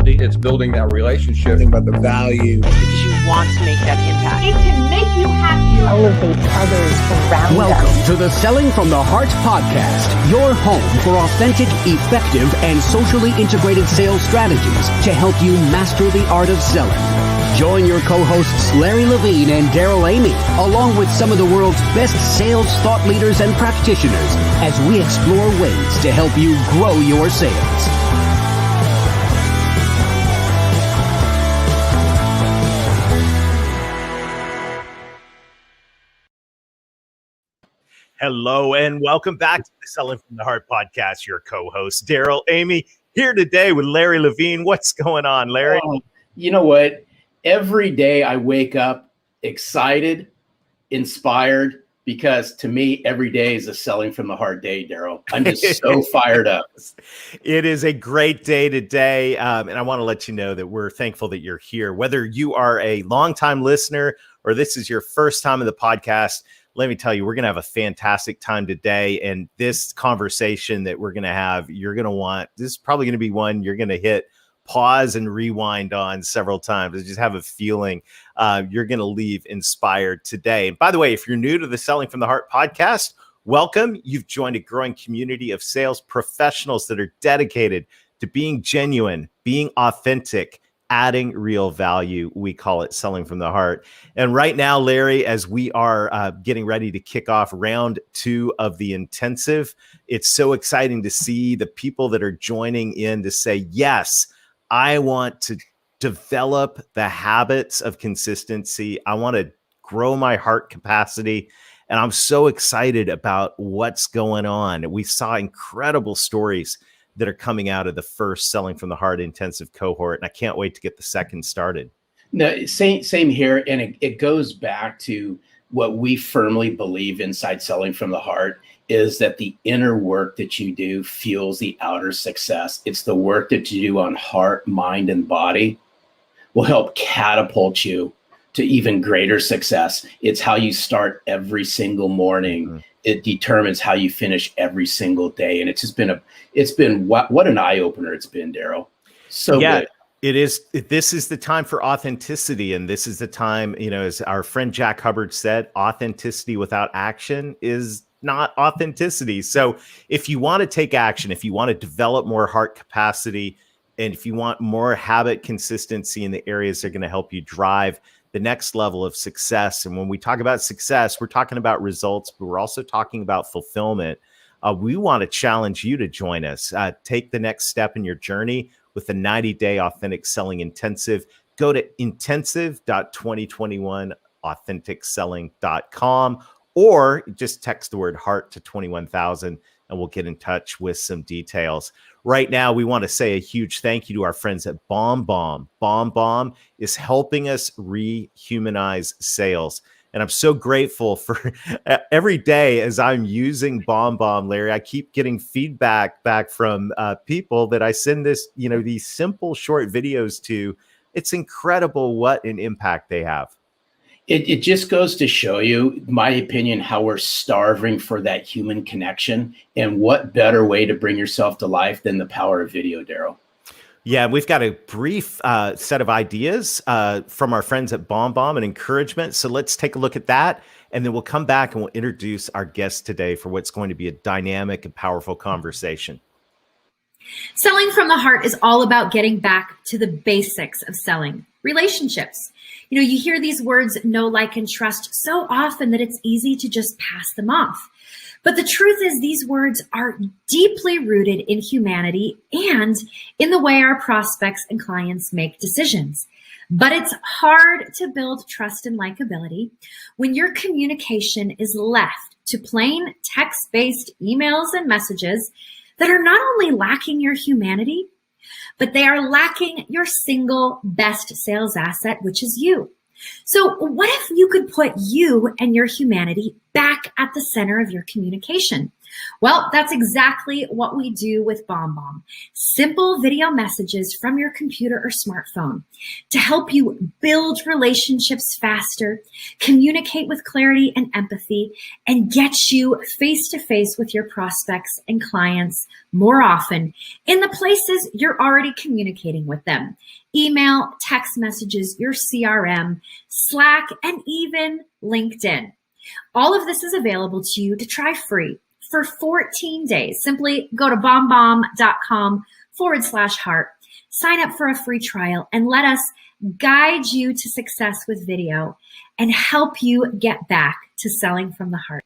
capacity. It's building that relationship. Think about the value. Because you want to make that impact. It can make you happy. Elevate others around Welcome us. to the Selling from the Heart podcast, your home for authentic, effective, and socially integrated sales strategies to help you master the art of selling. Join your co-hosts Larry Levine and Daryl Amy, along with some of the world's best sales thought leaders and practitioners, as we explore ways to help you grow your sales. Hello and welcome back to the Selling from the Heart podcast. Your co-host Daryl Amy here today with Larry Levine. What's going on, Larry? You know what? Every day I wake up excited, inspired, because to me, every day is a Selling from the Heart day, Daryl. I'm just so fired up. It is a great day today. And I want to let you know that we're thankful that you're here. Whether you are a longtime listener or this is your first time in the podcast, let me tell you, we're going to have a fantastic time today. And this conversation that we're going to have, you're going to want, this is probably going to be one you're going to hit pause and rewind on several times. I just have a feeling you're going to leave inspired today. And by the way, if you're new to the Selling from the Heart podcast, welcome. You've joined a growing community of sales professionals that are dedicated to being genuine, being authentic, adding real value. We call it Selling from the Heart. And right now, Larry, as we are getting ready to kick off round 2 of the intensive, it's so exciting to see the people that are joining in to say, yes, I want to develop the habits of consistency. I want to grow my heart capacity. And I'm so excited about what's going on. We saw incredible stories that are coming out of the first Selling from the Heart intensive cohort. And I can't wait to get the second started. No, same here. And it goes back to what we firmly believe inside Selling from the Heart is that the inner work that you do fuels the outer success. It's the work that you do on heart, mind, and body will help catapult you to even greater success. It's how you start every single morning. Mm-hmm. It determines how you finish every single day. And it's just been what an eye opener it's been, Daryl. So good. It is. This is the time for authenticity. And this is the time, as our friend Jack Hubbard said, authenticity without action is not authenticity. So if you want to take action, if you want to develop more heart capacity, and if you want more habit consistency in the areas that are going to help you drive the next level of success. And when we talk about success, we're talking about results, but we're also talking about fulfillment. We want to challenge you to join us. Take the next step in your journey with the 90-day authentic selling intensive. Go to intensive.2021authenticselling.com or just text the word heart to 21,000 and we'll get in touch with some details. Right now, we want to say a huge thank you to our friends at BombBomb. BombBomb is helping us rehumanize sales. And I'm so grateful for every day as I'm using BombBomb, Larry, I keep getting feedback back from people that I send these simple short videos to. It's incredible what an impact they have. It just goes to show you, my opinion, how we're starving for that human connection. And what better way to bring yourself to life than the power of video, Daryl? Yeah, we've got a brief set of ideas from our friends at BombBomb and encouragement. So let's take a look at that. And then we'll come back and we'll introduce our guest today for what's going to be a dynamic and powerful conversation. Selling from the Heart is all about getting back to the basics of selling, relationships. You hear these words, know, like, and trust so often that it's easy to just pass them off. But the truth is these words are deeply rooted in humanity and in the way our prospects and clients make decisions. But it's hard to build trust and likability when your communication is left to plain text-based emails and messages that are not only lacking your humanity, but they are lacking your single best sales asset, which is you. So what if you could put you and your humanity back at the center of your communication. Well, that's exactly what we do with BombBomb. Simple video messages from your computer or smartphone to help you build relationships faster, communicate with clarity and empathy, and get you face to face with your prospects and clients more often in the places you're already communicating with them. Email, text messages, your CRM, Slack, and even LinkedIn. All of this is available to you to try free for 14 days. Simply go to bombbomb.com/heart, sign up for a free trial, and let us guide you to success with video and help you get back to selling from the heart.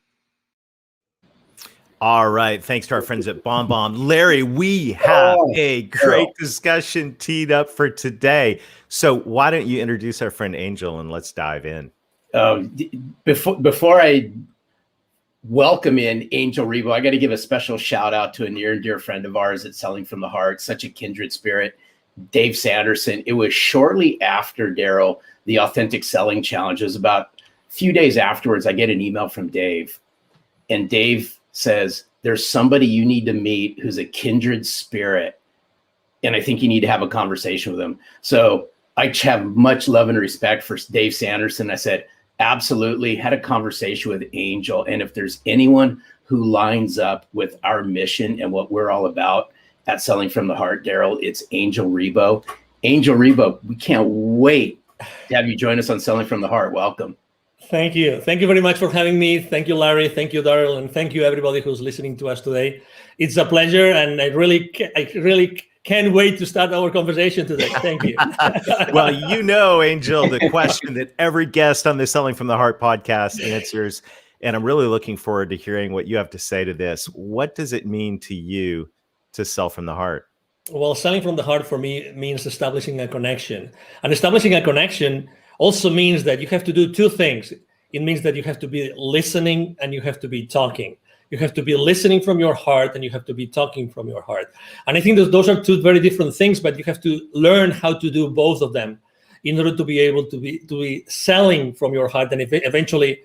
All right. Thanks to our friends at BombBomb. Larry, we have a great discussion teed up for today. So why don't you introduce our friend Angel and let's dive in. Before I welcome in Angel Ribo, I got to give a special shout out to a near and dear friend of ours at Selling from the Heart, such a kindred spirit, Dave Sanderson. It was shortly after, Daryl, the Authentic Selling Challenge. It was about a few days afterwards, I get an email from Dave, and Dave says, there's somebody you need to meet who's a kindred spirit, and I think you need to have a conversation with him. So I have much love and respect for Dave Sanderson. I said, absolutely, had a conversation with Angel. And if there's anyone who lines up with our mission and what we're all about at Selling from the Heart, Daryl, it's Angel Ribo. Angel Ribo, we can't wait to have you join us on Selling from the Heart. Welcome. Thank you. Thank you very much for having me. Thank you, Larry. Thank you, Daryl. And thank you, everybody who's listening to us today. It's a pleasure. And I really can't wait to start our conversation today. Thank you. Well, you know, Angel, the question that every guest on the Selling from the Heart podcast answers, and I'm really looking forward to hearing what you have to say to this. What does it mean to you to sell from the heart? Well, selling from the heart for me means establishing a connection. And establishing a connection also means that you have to do two things. It means that you have to be listening and you have to be talking. You have to be listening from your heart and you have to be talking from your heart. And I think that those are two very different things, but you have to learn how to do both of them in order to be able to be selling from your heart and eventually,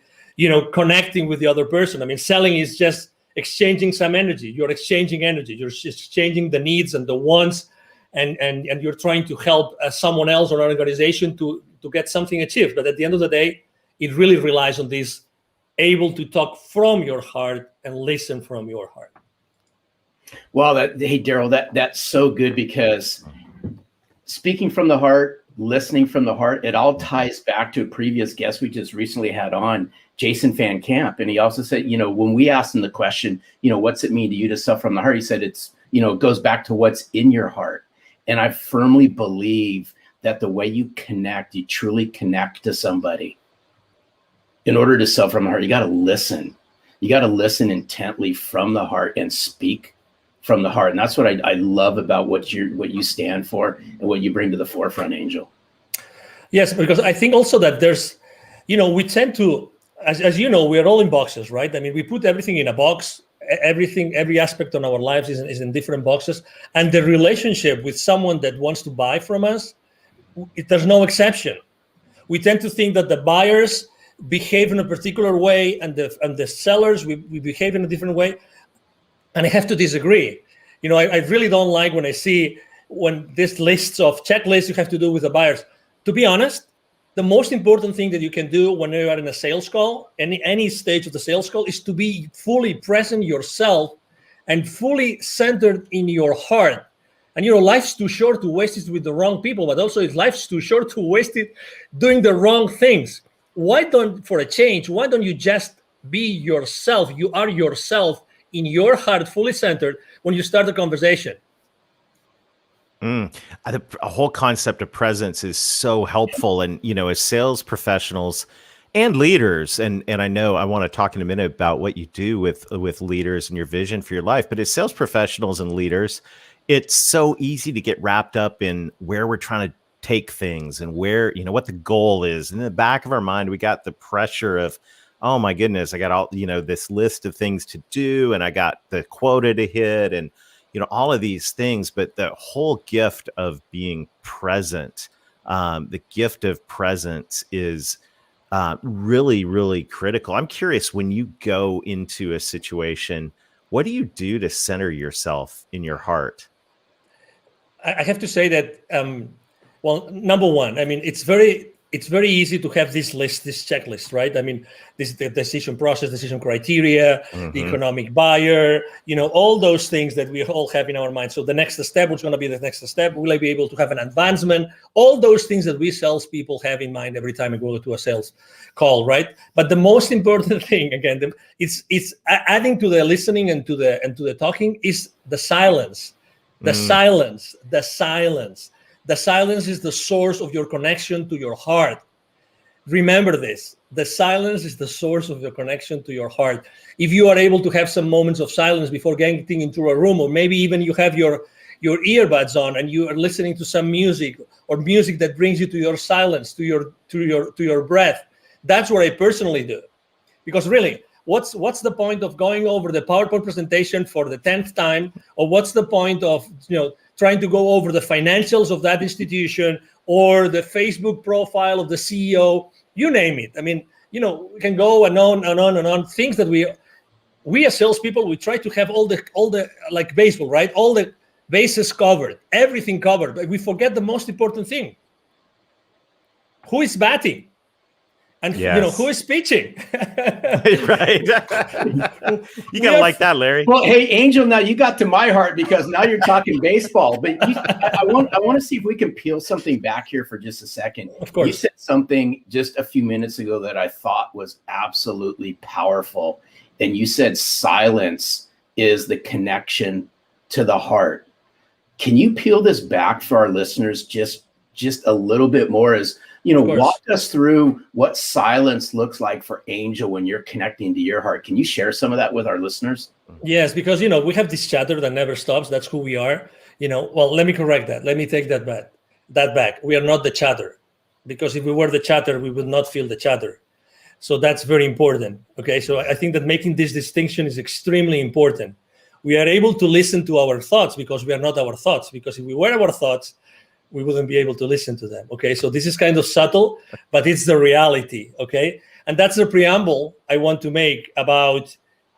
connecting with the other person. I mean, selling is just exchanging some energy. You're exchanging energy. You're just exchanging the needs and the wants, and you're trying to help someone else or an organization to get something achieved. But at the end of the day, it really relies on this able to talk from your heart and listen from your heart. Well, hey, Daryl, that's so good, because speaking from the heart, listening from the heart, it all ties back to a previous guest we just recently had on, Jason Van Camp. And he also said, when we asked him the question, what's it mean to you to sell from the heart? He said, it goes back to what's in your heart. And I firmly believe that the way you connect, you truly connect to somebody. In order to sell from the heart, you got to listen. You got to listen intently from the heart and speak from the heart. And that's what I love about what you stand for and what you bring to the forefront, Angel. Yes, because I think also that there's, we tend to, as you know, we're all in boxes, right? I mean, we put everything in a box. Every aspect of our lives is in different boxes. And the relationship with someone that wants to buy from us, there's no exception. We tend to think that the buyers behave in a particular way and the sellers, we behave in a different way. And I have to disagree. I really don't like when I see this lists of checklists you have to do with the buyers. To be honest, the most important thing that you can do when you are in a sales call, any stage of the sales call, is to be fully present yourself and fully centered in your heart. And life's too short to waste it with the wrong people, but also life's too short to waste it doing the wrong things. For a change, why don't you just be yourself? You are yourself in your heart, fully centered when you start the conversation. A whole concept of presence is so helpful. And, as sales professionals and leaders, and I know I want to talk in a minute about what you do with leaders and your vision for your life, but as sales professionals and leaders, it's so easy to get wrapped up in where we're trying to take things and where, what the goal is. And in the back of our mind, we got the pressure of, oh my goodness, I got all, this list of things to do, and I got the quota to hit, and, all of these things. But the whole gift of being present, the gift of presence is really, really critical. I'm curious, when you go into a situation, what do you do to center yourself in your heart? I have to say that, well, number one, I mean, it's very easy to have this checklist, right? I mean, the decision process, decision criteria, the economic buyer, all those things that we all have in our mind. So the next step, what's going to be the next step? Will I be able to have an advancement? All those things that we salespeople have in mind every time we go to a sales call, right? But the most important thing, again, it's adding to the listening and to the talking is the silence. The silence. The silence is the source of your connection to your heart. Remember this. The silence is the source of your connection to your heart. If you are able to have some moments of silence before getting into a room, or maybe even you have your earbuds on and you are listening to some music, or music that brings you to your silence, to your breath, that's what I personally do. Because really, what's the point of going over the PowerPoint presentation for the 10th time, or what's the point of trying to go over the financials of that institution or the Facebook profile of the CEO, you name it. I mean, we can go and on and on and on. Things that we as salespeople, we try to have all the like baseball, right? All the bases covered, everything covered, but we forget the most important thing. Who is batting? And who is pitching? Right. You gotta like that, Larry. Well, hey, Angel, now you got to my heart because now you're talking baseball. But I want to see if we can peel something back here for just a second. Of course. You said something just a few minutes ago that I thought was absolutely powerful. And you said silence is the connection to the heart. Can you peel this back for our listeners just a little bit more? As walk us through what silence looks like for Angel when you're connecting to your heart. Can you share some of that with our listeners? Yes, because, we have this chatter that never stops. That's who we are. Well, let me correct that. Let me take that back. We are not the chatter, because if we were the chatter, we would not feel the chatter. So that's very important. Okay. So I think that making this distinction is extremely important. We are able to listen to our thoughts because we are not our thoughts, because if we were our thoughts, we wouldn't be able to listen to them. Okay, so this is kind of subtle, but it's the reality. Okay, and that's the preamble I want to make about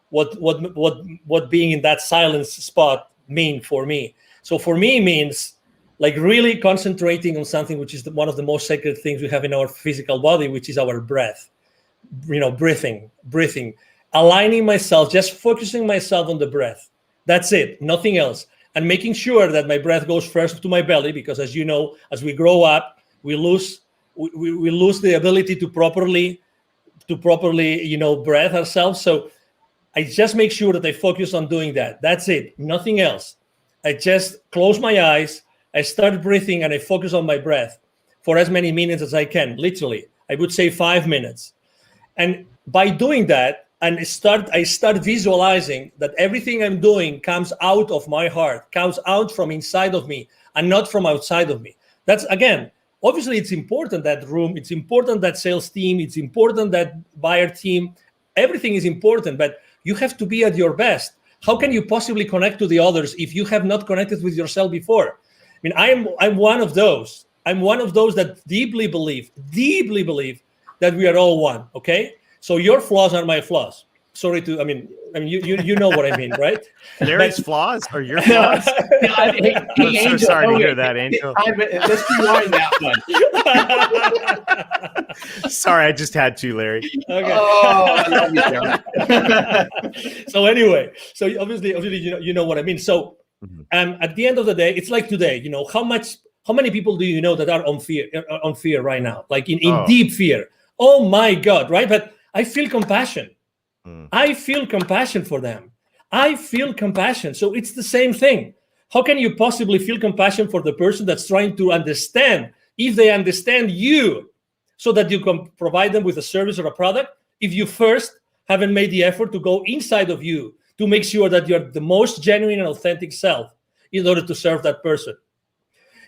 what being in that silence spot mean for me. So for me, it means like really concentrating on something which is one of the most sacred things we have in our physical body, which is our breath. Breathing, aligning myself, just focusing myself on the breath. That's it, nothing else. And making sure that my breath goes first to my belly, because as you know, as we grow up, we lose the ability to properly breathe ourselves. So I just make sure that I focus on doing that. That's it, nothing else. I just close my eyes, I start breathing, and I focus on my breath for as many minutes as I can. Literally, I would say 5 minutes. And by doing that, and I start visualizing that everything I'm doing comes out of my heart, comes out from inside of me and not from outside of me. That's, again, obviously it's important, that room, it's important, that sales team, it's important, that buyer team, everything is important, but you have to be at your best. How can you possibly connect to the others if you have not connected with yourself before? I mean, I'm one of those. I'm one of those that deeply believe that we are all one, okay? So your flaws are my flaws. Sorry to, I mean, you know what I mean, right? Larry's flaws or your flaws? Hey, I'm so Angel, sorry to hear that, Angel. Let's rewind that one. Sorry, I just had to, Larry. Okay. Oh, I love you, Jeremy. So anyway, so obviously, you know what I mean. So, at the end of the day, it's like today. How many people do you know that are on fear right now, like in deep fear? Oh my God, right? But I feel compassion. I feel compassion for them. I feel compassion. So it's the same thing. How can you possibly feel compassion for the person that's trying to understand, if they understand you, so that you can provide them with a service or a product, if you first haven't made the effort to go inside of you to make sure that you're the most genuine and authentic self in order to serve that person?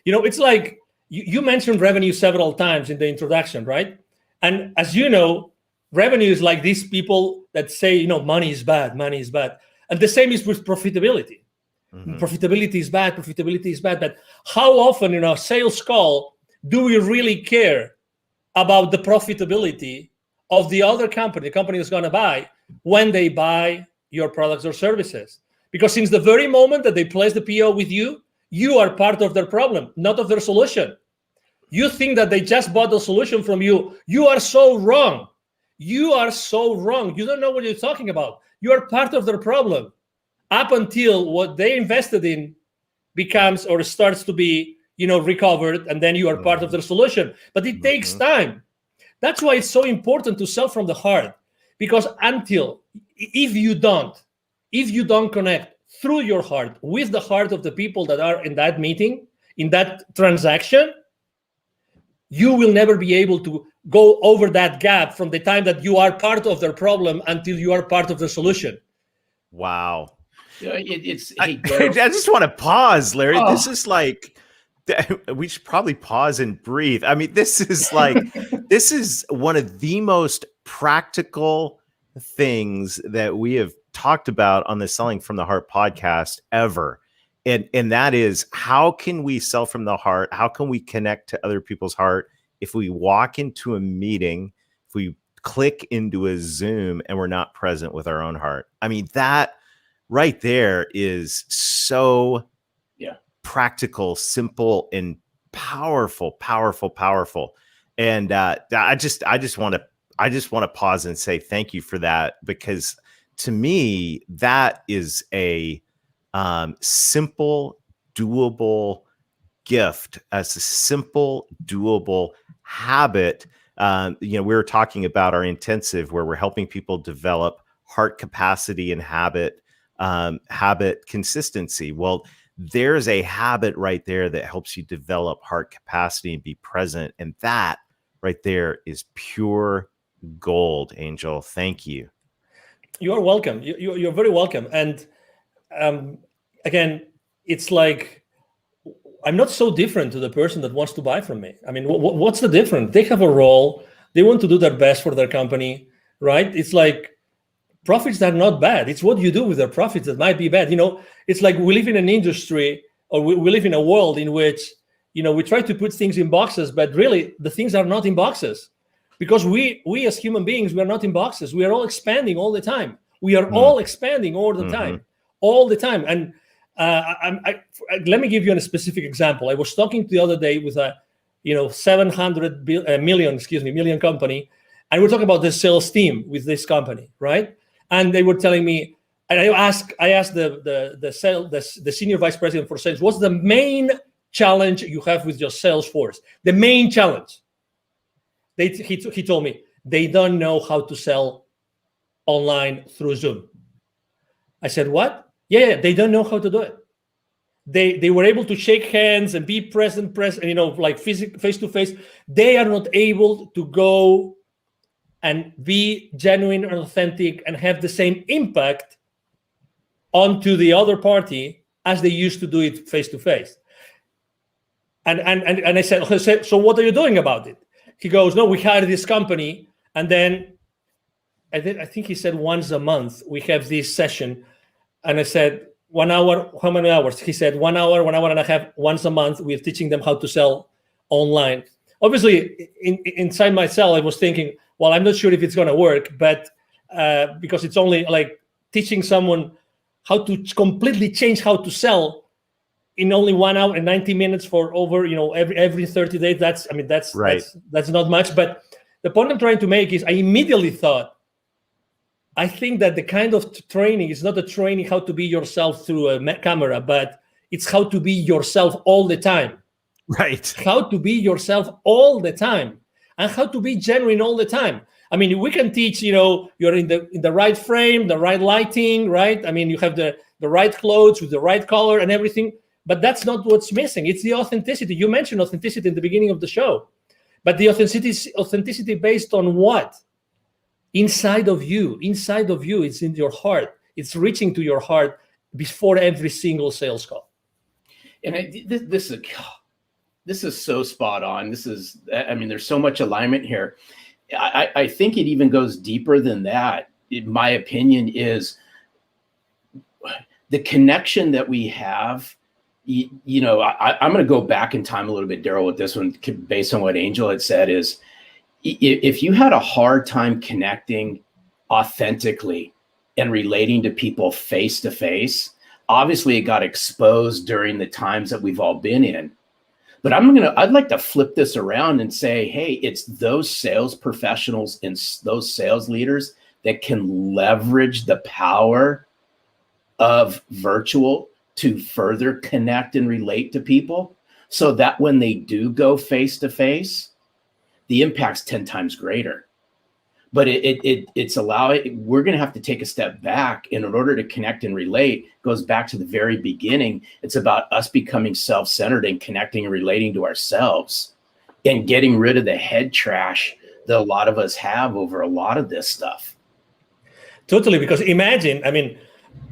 It's like you mentioned revenue several times in the introduction, right? And as you know, revenue is like these people that say, money is bad. And the same is with profitability. Profitability is bad. But how often in our sales call do we really care about the profitability of the other company, the company that's going to buy, when they buy your products or services. Because since the very moment that they place the PO with you, you are part of their problem, not of their solution. You think that they just bought the solution from you. You are so wrong. You are so wrong. You don't know what you're talking about. You are part of their problem up until what they invested in becomes or starts to be, recovered, and then you are part of their solution. But it takes time. That's why it's so important to sell from the heart, because if you don't connect through your heart with the heart of the people that are in that meeting, in that transaction, you will never be able to go over that gap from the time that you are part of their problem until you are part of the solution. Wow. I just want to pause, Larry. This is like, we should probably pause and breathe. I mean, this is like, this is one of the most practical things that we have talked about on the Selling from the Heart podcast ever. And that is, how can we sell from the heart? How can we connect to other people's heart if we walk into a meeting, if we click into a Zoom and we're not present with our own heart? I mean, that right there is so practical, simple, and powerful. And I just want to pause and say thank you for that, because to me, that is a simple, doable gift, as a simple, doable habit. We were talking about our intensive, where we're helping people develop heart capacity and habit consistency. Well, there's a habit right there that helps you develop heart capacity and be present. And that right there is pure gold, Angel. Thank you. You are welcome. You're very welcome. And again, it's like, I'm not so different to the person that wants to buy from me. I mean, what's the difference? They have a role. They want to do their best for their company, right? It's like, profits are not bad. It's what you do with their profits that might be bad. It's like we live in an industry, or we live in a world in which, we try to put things in boxes, but really the things are not in boxes, because we as human beings, we are not in boxes. We are all expanding all the time. We are all expanding all the time. And let me give you a specific example. I was talking the other day with a 700 million company, and we're talking about the sales team with this company, right? And they were telling me, and I asked the senior vice president for sales, what's the main challenge you have with your sales force? The main challenge. He told me they don't know how to sell online through Zoom. I said, what? Yeah, they don't know how to do it. They were able to shake hands and be present, like face to face. They are not able to go and be genuine and authentic and have the same impact onto the other party as they used to do it face to face. And I said, so what are you doing about it? He goes, no, we hired this company, and then I think he said once a month we have this session. And I said, 1 hour, how many hours? He said 1 hour, 1 hour and a half, once a month. We're teaching them how to sell online. Obviously, inside myself, I was thinking, well, I'm not sure if it's going to work, but because it's only like teaching someone how to completely change how to sell in only 1 hour and 90 minutes for over, every 30 days. That's right. That's not much. But the point I'm trying to make is I immediately thought, I think that the kind of training is not a training how to be yourself through a camera, but it's how to be yourself all the time. Right. How to be yourself all the time, and how to be genuine all the time. I mean, we can teach, you're in the right frame, the right lighting, right? I mean, you have the right clothes with the right color and everything, but that's not what's missing. It's the authenticity. You mentioned authenticity in the beginning of the show, but the authenticity based on what? Inside of you, it's in your heart. It's reaching to your heart before every single sales call. And this is so spot on. There's so much alignment here. I think it even goes deeper than that. In my opinion, is the connection that we have. I'm going to go back in time a little bit, Daryl, with this one, based on what Angel had said. Is if you had a hard time connecting authentically and relating to people face to face, obviously it got exposed during the times that we've all been in. But I'd like to flip this around and say, hey, it's those sales professionals and those sales leaders that can leverage the power of virtual to further connect and relate to people, so that when they do go face to face, the impact's 10 times greater. But we're going to have to take a step back. And in order to connect and relate, goes back to the very beginning. It's about us becoming self-centered and connecting and relating to ourselves and getting rid of the head trash that a lot of us have over a lot of this stuff. Totally, because imagine, I mean,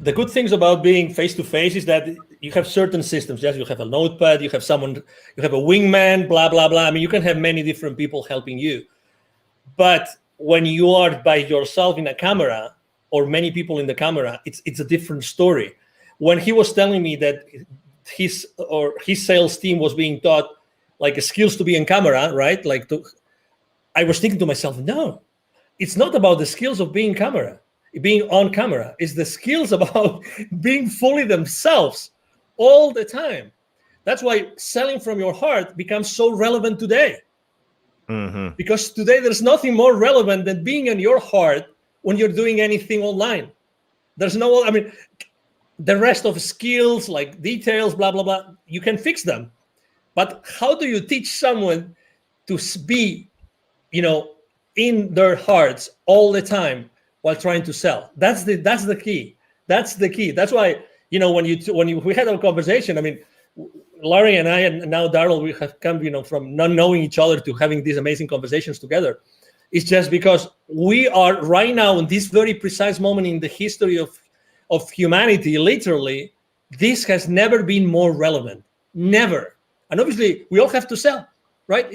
the good things about being face-to-face is that you have certain systems. Yes, you have a notepad, you have someone, you have a wingman, blah, blah, blah. I mean, you can have many different people helping you. But when you are by yourself in a camera or many people in the camera, it's a different story. When he was telling me that his sales team was being taught like skills to be in camera, right? I was thinking to myself, no, it's not about the skills of being on camera. It's the skills about being fully themselves all the time. That's why selling from your heart becomes so relevant today. Mm-hmm. Because today there's nothing more relevant than being in your heart when you're doing anything online. There's the rest of skills like details, blah, blah, blah, you can fix them. But how do you teach someone to be, in their hearts all the time while trying to sell? That's the key. That's the key. That's why, when we had our conversation, I mean, Larry and I, and now Daryl, we have come, from not knowing each other to having these amazing conversations together. It's just because we are right now in this very precise moment in the history of humanity, literally, this has never been more relevant. Never. And obviously, we all have to sell, right?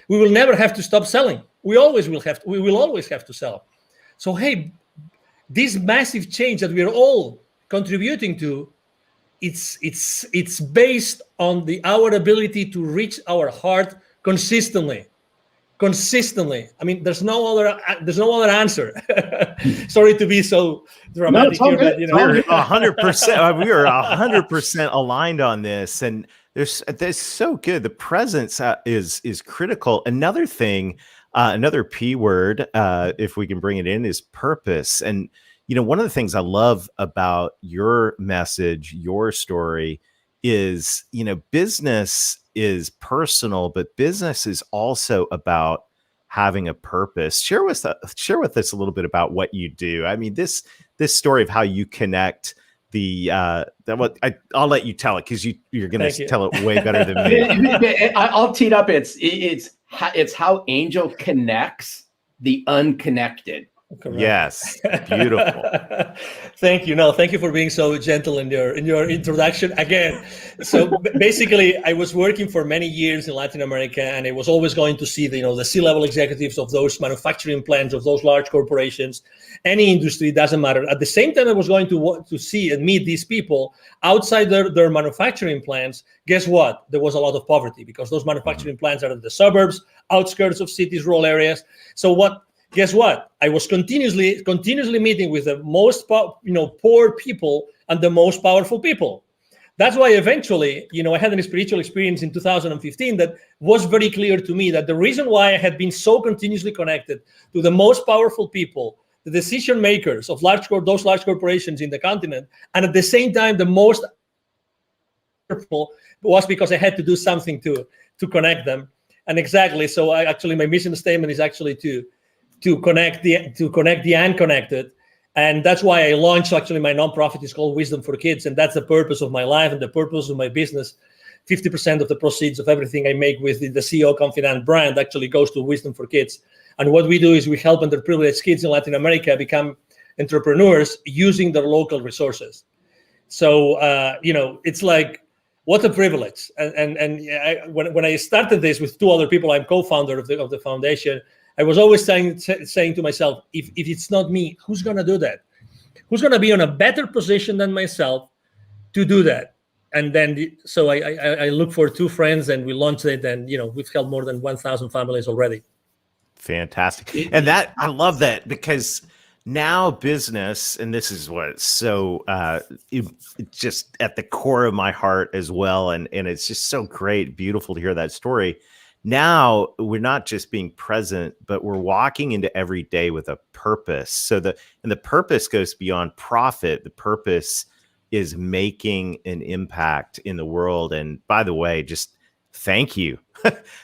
We will never have to stop selling. We will always have to sell. So, hey, this massive change that we are all contributing to, it's based on our ability to reach our heart consistently. I mean, there's no other answer. Sorry to be so dramatic here, but we're 100%. We are 100% aligned on this, and there's so good. The presence is critical. Another thing, another P word, if we can bring it in, is purpose. And one of the things I love about your message, your story, is, business is personal, but business is also about having a purpose. Share with us a little bit about what you do. I mean, this story of how you connect I'll let you tell it, because you're going to tell it way better than me. I'll tee it up. It's how Angel connects the unconnected. Correct. Yes, beautiful. Thank you. No, thank you for being so gentle in your introduction again. So basically, I was working for many years in Latin America, and I was always going to see the C-level executives of those manufacturing plants, of those large corporations, any industry, doesn't matter. At the same time, I was going to see and meet these people outside their manufacturing plants. Guess what? There was a lot of poverty, because those manufacturing plants are in the suburbs, outskirts of cities, rural areas. So guess what? I was continuously meeting with the most poor people and the most powerful people. That's why eventually, I had a spiritual experience in 2015 that was very clear to me that the reason why I had been so continuously connected to the most powerful people, the decision makers of those large corporations in the continent, and at the same time the most powerful, was because I had to do something to connect them. And exactly, so my mission statement is actually to connect the unconnected. And that's why I launched my nonprofit. Is called Wisdom for Kids. And that's the purpose of my life and the purpose of my business. 50% of the proceeds of everything I make with the CEO Confidant brand actually goes to Wisdom for Kids. And what we do is we help underprivileged kids in Latin America become entrepreneurs using their local resources. So, it's like, what a privilege. When I started this with two other people, I'm co-founder of the foundation. I was always saying to myself, if it's not me, who's going to do that? Who's going to be in a better position than myself to do that? And then, so I look for two friends, and we launched it, and we've helped more than 1,000 families already. Fantastic. And that, I love that, because now business, and this is what's so it's just at the core of my heart as well. And it's just so great, beautiful to hear that story. Now we're not just being present, but we're walking into every day with a purpose. So the purpose goes beyond profit. The purpose is making an impact in the world. And by the way, just thank you.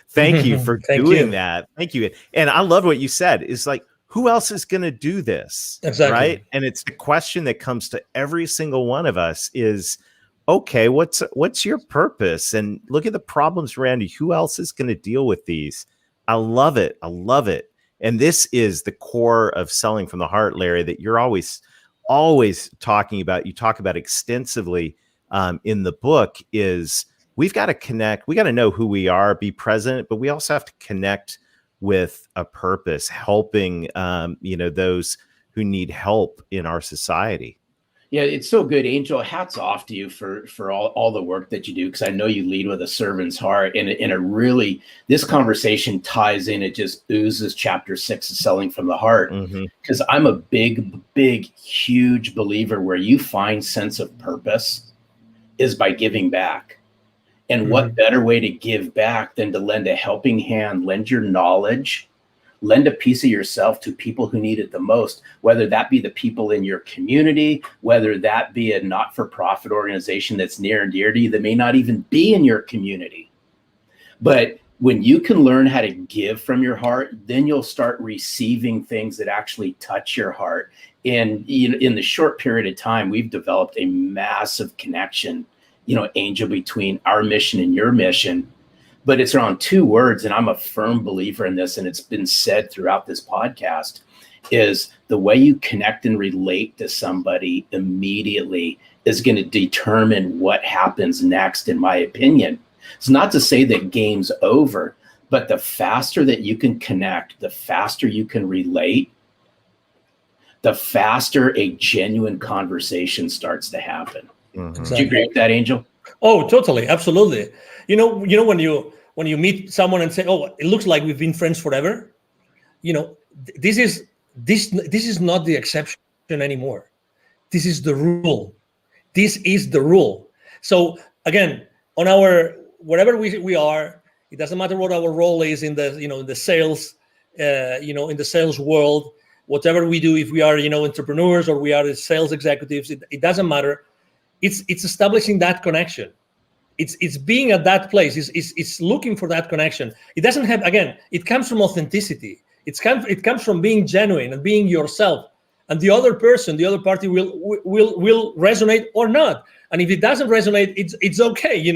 Thank you for doing that. Thank you. And I love what you said, is like, who else is going to do this? Exactly. Right. And it's the question that comes to every single one of us is, okay, what's your purpose? And look at the problems around you. Who else is going to deal with these? I love it. I love it. And this is the core of Selling from the Heart, Larry, that you're always talking about. You talk about extensively in the book. Is we've got to connect. We got to know who we are, be present, but we also have to connect with a purpose, helping those who need help in our society. Yeah, it's so good, Angel. Hats off to you for all the work that you do, because I know you lead with a servant's heart, and it really, this conversation ties in. It just oozes chapter 6 of Selling from the Heart, because I'm a big, huge believer where you find sense of purpose is by giving back. And what better way to give back than to lend a helping hand, lend your knowledge, lend a piece of yourself to people who need it the most, whether that be the people in your community, whether that be a not-for-profit organization that's near and dear to you that may not even be in your community. But when you can learn how to give from your heart, then you'll start receiving things that actually touch your heart. And in the short period of time, we've developed a massive connection, Angel, between our mission and your mission. But it's around 2 words, and I'm a firm believer in this, and it's been said throughout this podcast, is the way you connect and relate to somebody immediately is going to determine what happens next, in my opinion. It's not to say that game's over, but the faster that you can connect, the faster you can relate, the faster a genuine conversation starts to happen. Exactly. Do you agree with that, Angel? Oh, totally. Absolutely. When you meet someone and say, oh, it looks like we've been friends forever. This is not the exception anymore. This is the rule. This is the rule. So again, on wherever we are, it doesn't matter what our role is in the sales, in the sales world, whatever we do, if we are, entrepreneurs or we are sales executives, it doesn't matter. It's establishing that connection. It's being at that place. It's looking for that connection. It doesn't have, again, it comes from authenticity. It comes from being genuine and being yourself. And the other person, the other party will resonate or not. And if it doesn't resonate, it's okay.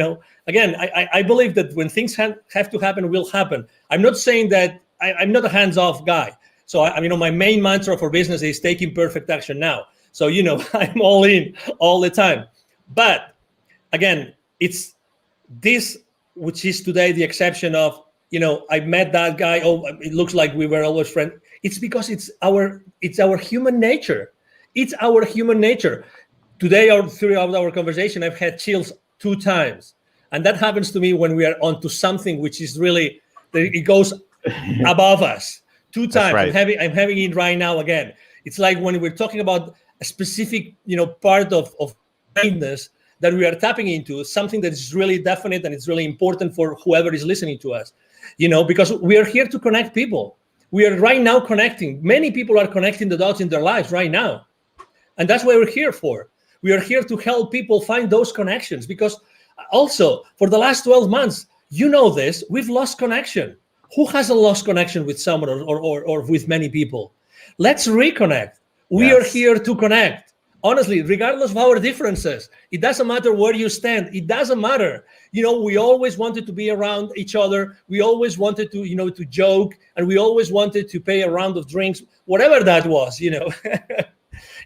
Again, I believe that when things have to happen, will happen. I'm not saying that I'm not a hands-off guy. So my main mantra for business is taking perfect action now. So, I'm all in all the time. But again, it's this, which is today the exception of, I met that guy. Oh, it looks like we were always friends. It's because it's our human nature. It's our human nature. Today, or throughout our conversation, I've had chills 2 times. And that happens to me when we are onto something which is really, it goes above us. 2 times. Right. I'm having it right now again. It's like when we're talking about a specific, part of kindness that we are tapping into, something that is really definite and it's really important for whoever is listening to us, because we are here to connect people. We are right now connecting. Many people are connecting the dots in their lives right now. And that's what we're here for. We are here to help people find those connections, because also for the last 12 months, this, we've lost connection. Who hasn't lost connection with someone or with many people? Let's reconnect. We are here to connect. Honestly, regardless of our differences, it doesn't matter where you stand. It doesn't matter. We always wanted to be around each other. We always wanted to, to joke, and we always wanted to pay a round of drinks, whatever that was, It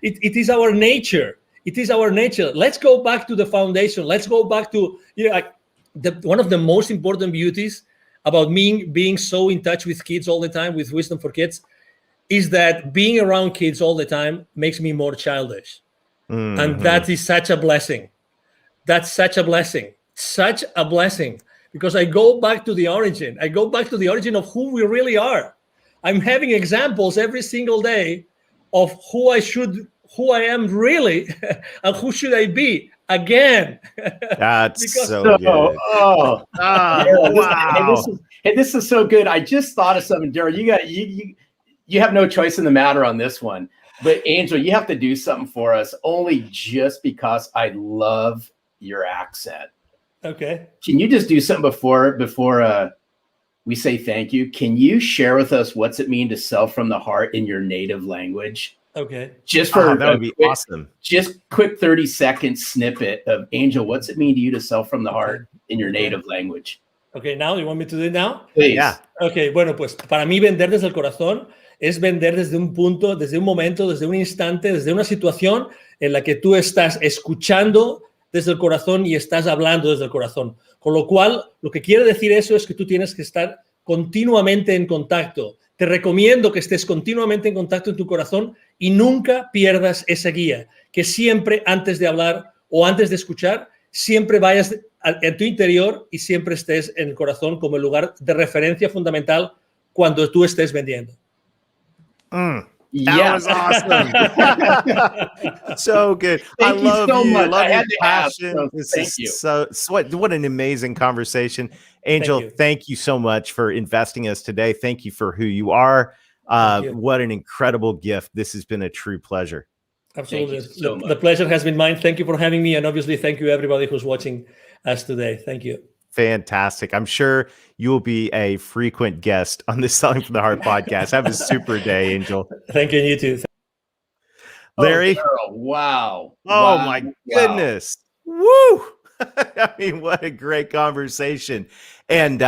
is our nature. It is our nature. Let's go back to the foundation. Let's go back to, one of the most important beauties about me being so in touch with kids all the time, with Wisdom for Kids, is that being around kids all the time makes me more childish. Mm-hmm. And that is such a blessing. That's such a blessing. Such a blessing. Because I go back to the origin. I go back to the origin of who we really are. I'm having examples every single day of who I am really, and who should I be again. That's Because- so good. Oh, Daryl, Wow. this is so good. I just thought of something, Daryl. You have no choice in the matter on this one. But Angel, you have to do something for us, only just because I love your accent. Okay. Can you just do something before we say thank you? Can you share with us what's it mean to sell from the heart in your native language? Okay. Just for That would be awesome. Just quick 30-second snippet of Angel. What's it mean to you to sell from the heart in your Okay. native language? Okay, now you want me to do it now? Please. Yeah. Ok, bueno, pues para mí vender desde el corazón es vender desde un punto, desde un momento, desde un instante, desde una situación en la que tú estás escuchando desde el corazón y estás hablando desde el corazón. Con lo cual, lo que quiere decir eso es que tú tienes que estar continuamente en contacto. Te recomiendo que estés continuamente en contacto en tu corazón y nunca pierdas esa guía. Que siempre antes de hablar o antes de escuchar, siempre vayas en tu interior y siempre estés en el corazón como el lugar de referencia fundamental cuando tú estés vendiendo. That Yes. was awesome. So good. Thank I you love so you. much. Love I your had to ask, passion. so This thank is you. so what an amazing conversation. Angel, you. thank you so much for investing us today. Thank you for who you are. Thank you. What an incredible gift. This has been a true pleasure. Absolutely. Thank you so much. The pleasure has been mine. Thank you for having me. And obviously, thank you everybody who's watching us today. Thank you. Fantastic. I'm sure you will be a frequent guest on the Selling from the Heart podcast. Have a super day, Angel. Thank you, and you too. Larry. Oh, Daryl, wow. Oh Wow. my Wow. goodness. Woo. I mean, what a great conversation. And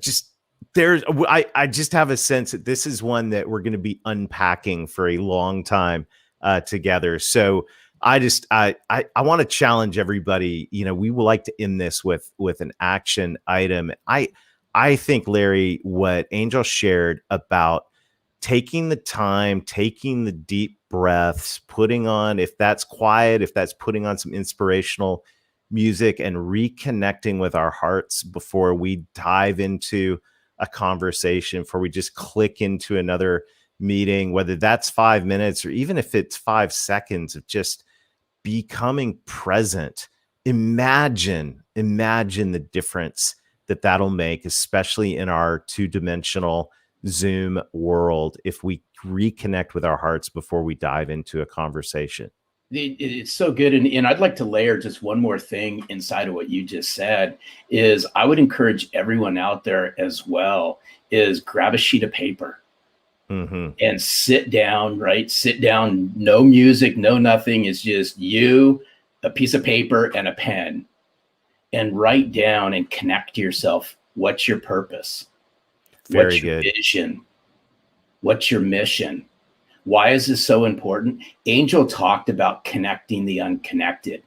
just there's I just have a sense that this is one that we're going to be unpacking for a long time together. So I want to challenge everybody. You know, we would like to end this with an action item. I think, Larry, what Angel shared about taking the time, taking the deep breaths, putting on, if that's quiet, if that's putting on some inspirational music and reconnecting with our hearts before we dive into a conversation, before we just click into another meeting, whether that's 5 minutes or even if it's 5 seconds of just becoming present. Imagine the difference that'll make, especially in our two-dimensional Zoom world, if we reconnect with our hearts before we dive into a conversation. It's so good. And I'd like to layer just one more thing inside of what you just said is I would encourage everyone out there as well is grab a sheet of paper and sit down, right? Sit down, no music, no nothing. It's just you, a piece of paper and a pen, and write down and connect to yourself. What's your purpose? What's your vision? What's your mission? Why is this so important? Angel talked about connecting the unconnected.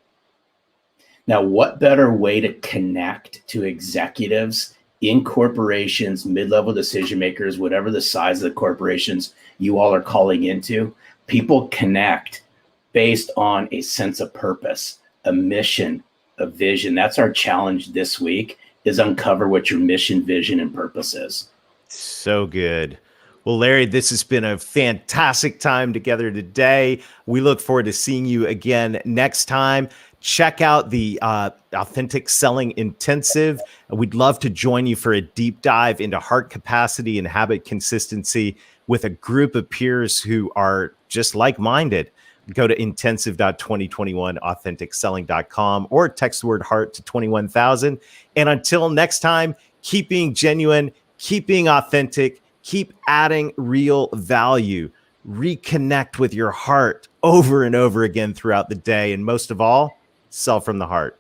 Now, what better way to connect to executives in corporations, mid-level decision makers, whatever the size of the corporations you all are calling into? People connect based on a sense of purpose, a mission, a vision. That's our challenge this week, is uncover what your mission, vision, and purpose is. So good. Well, Larry, this has been a fantastic time together today. We look forward to seeing you again next time. Check out the Authentic Selling Intensive. We'd love to join you for a deep dive into heart capacity and habit consistency with a group of peers who are just like-minded. Go to intensive.2021authenticselling.com or text the word heart to 21,000. And until next time, keep being genuine, keep being authentic, keep adding real value. Reconnect with your heart over and over again throughout the day. And most of all, sell from the heart.